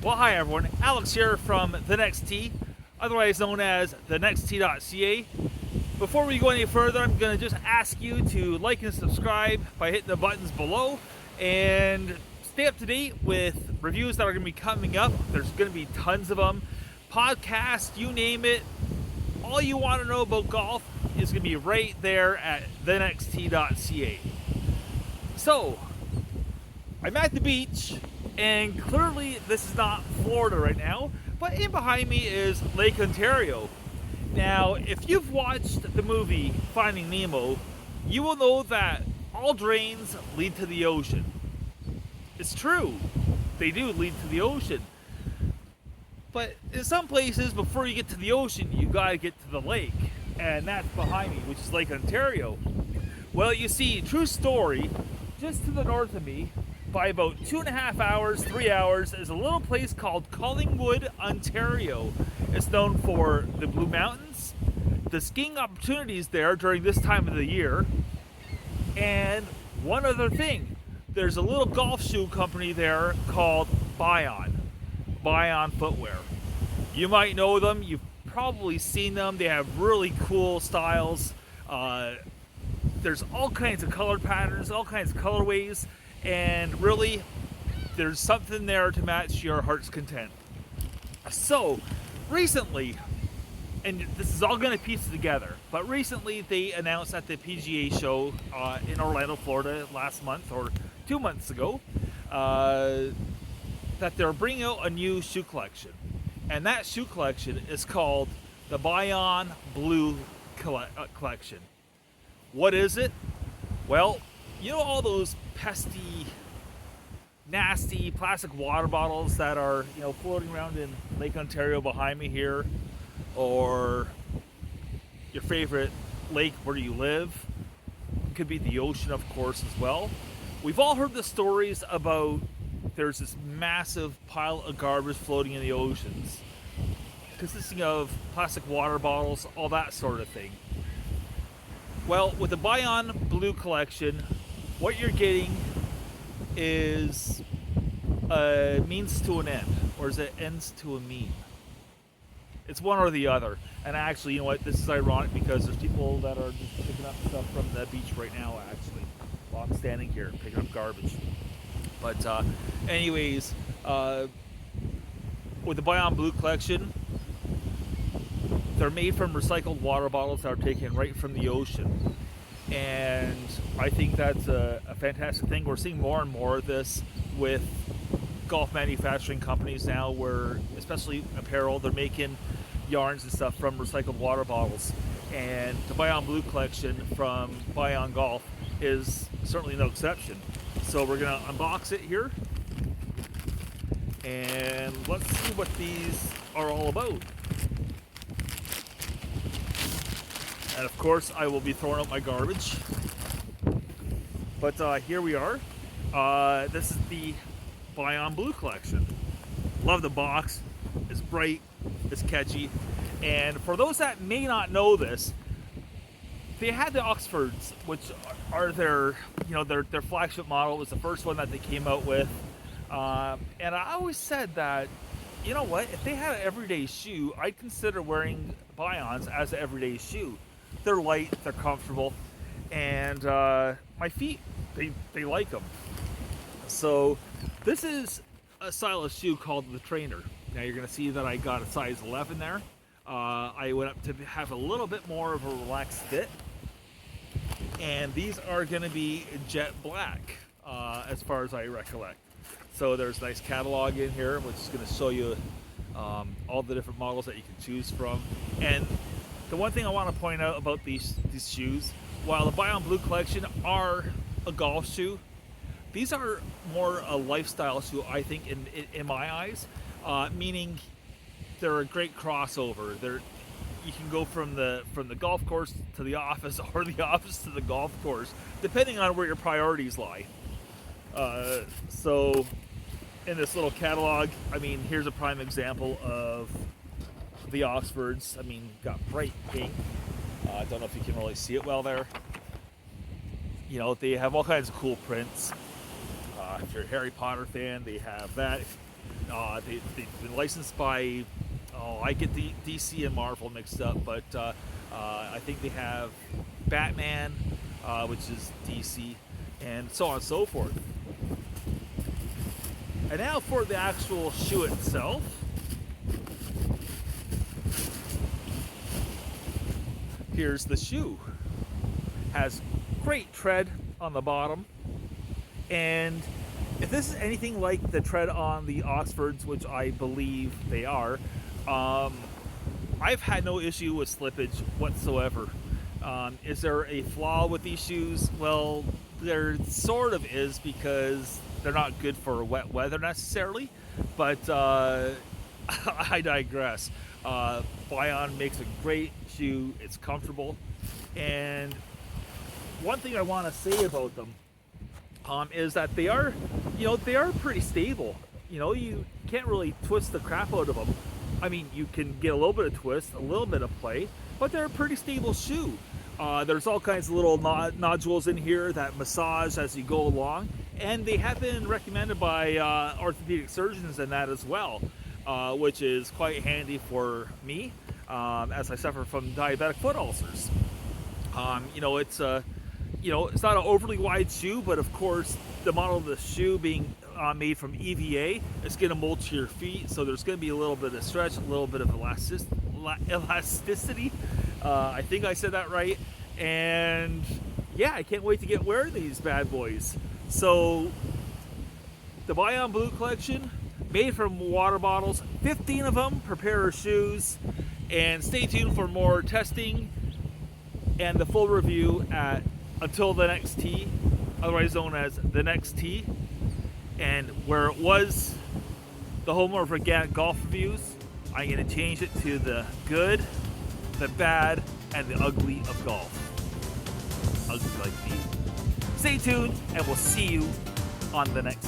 Well, hi everyone. Alex here from The Next T, otherwise known as thenextt.ca. Before we go any further, I'm going to just ask you to like and subscribe by hitting the buttons below and stay up to date with reviews that are going to be coming up. There's going to be tons of them. Podcasts, you name it. All you want to know about golf is going to be right there at thenextt.ca. So, I'm at the beach, and clearly this is not Florida right now, but in behind me is Lake Ontario. Now, if you've watched the movie Finding Nemo, you will know that all drains lead to the ocean. It's true, they do lead to the ocean. But in some places, before you get to the ocean, you gotta get to the lake, and that's behind me, which is Lake Ontario. Well, you see, true story, just to the north of me, by about 2.5 hours, 3 hours, is a little place called Collingwood, Ontario. It's known for the Blue Mountains, the skiing opportunities there during this time of the year, and one other thing. There's a little golf shoe company there called BIION footwear. You might know them, you've probably seen them. They have really cool styles. There's all kinds of color patterns, all kinds of colorways, and really, there's something there to match your heart's content. So, recently, and this is all going to piece together, but recently they announced at the PGA show in Orlando, Florida last month, or 2 months ago, that they're bringing out a new shoe collection. And that shoe collection is called the BIION Blue Collection. What is it? Well, you know all those pesky, nasty plastic water bottles that are, floating around in Lake Ontario behind me here, or your favorite lake where you live? It could be the ocean, of course, as well. We've all heard the stories about there's this massive pile of garbage floating in the oceans, consisting of plastic water bottles, all that sort of thing. Well, with the BIION Blue Collection, what you're getting is a means to an end, or is it ends to a mean? It's one or the other. And actually, you know what, this is ironic because there's people that are just picking up stuff from the beach right now, actually, while I'm standing here picking up garbage. But anyways, with the BIION Blue Collection, they're made from recycled water bottles that are taken right from the ocean. And I think that's a fantastic thing. We're seeing more and more of this with golf manufacturing companies now, where, especially apparel, they're making yarns and stuff from recycled water bottles. And the BIION Blue Collection from BIION Golf is certainly no exception. So we're going to unbox it here, and let's see what these are all about. And of course, I will be throwing out my garbage. But here we are. This is the BIION Blue Collection. Love the box. It's bright. It's catchy. And for those that may not know this, they had the Oxfords, which are their flagship model. It was the first one that they came out with. And I always said that, you know what, if they had an everyday shoe, I'd consider wearing BIIONs as an everyday shoe. They're light, they're comfortable, and my feet, they like them. So this is a style of shoe called the Trainer. Now you're going to see that I got a size 11 there. I went up to have a little bit more of a relaxed fit. And these are going to be jet black, as far as I recollect. So there's a nice catalog in here, which is going to show you all the different models that you can choose from. And the one thing I want to point out about these shoes, while the BIION Blue Collection are a golf shoe, these are more a lifestyle shoe, I think, in my eyes. Meaning they're a great crossover. You can go from the golf course to the office, or the office to the golf course, depending on where your priorities lie. So in this little catalog, I mean, here's a prime example of the Oxfords. I mean, got bright pink. I don't know if you can really see it well there. They have all kinds of cool prints. If you're a Harry Potter fan, they have that. They've been licensed by, I get the DC and Marvel mixed up, but I think they have Batman, which is DC, and so on and so forth. And now for the actual shoe itself. Here's the shoe. Has great tread on the bottom, and if this is anything like the tread on the Oxfords, which I believe they are, I've had no issue with slippage whatsoever. Is there a flaw with these shoes? Well, there sort of is, because they're not good for wet weather necessarily, but I digress. BIION makes a great shoe. It's comfortable, and one thing I want to say about them is that they are, they are pretty stable. You can't really twist the crap out of them. I mean, you can get a little bit of twist, a little bit of play, but they're a pretty stable shoe. There's all kinds of little nodules in here that massage as you go along, and they have been recommended by orthopedic surgeons and that as well, which is quite handy for me, as I suffer from diabetic foot ulcers. It's not an overly wide shoe, but of course the model of the shoe being made from EVA, it's going to mold to your feet, so there's going to be a little bit of stretch, a little bit of elasticity. I think I said that right. And yeah, I can't wait to get wearing these bad boys. So the BIION Blue Collection, made from water bottles, 15 of them per pair of shoes. And stay tuned for more testing and the full review at Until the Next Tee, otherwise known as the Next Tee. And where it was the home of organic golf reviews, I'm going to change it to the good, the bad, and the ugly of golf. Ugly like me. Stay tuned, and we'll see you on the next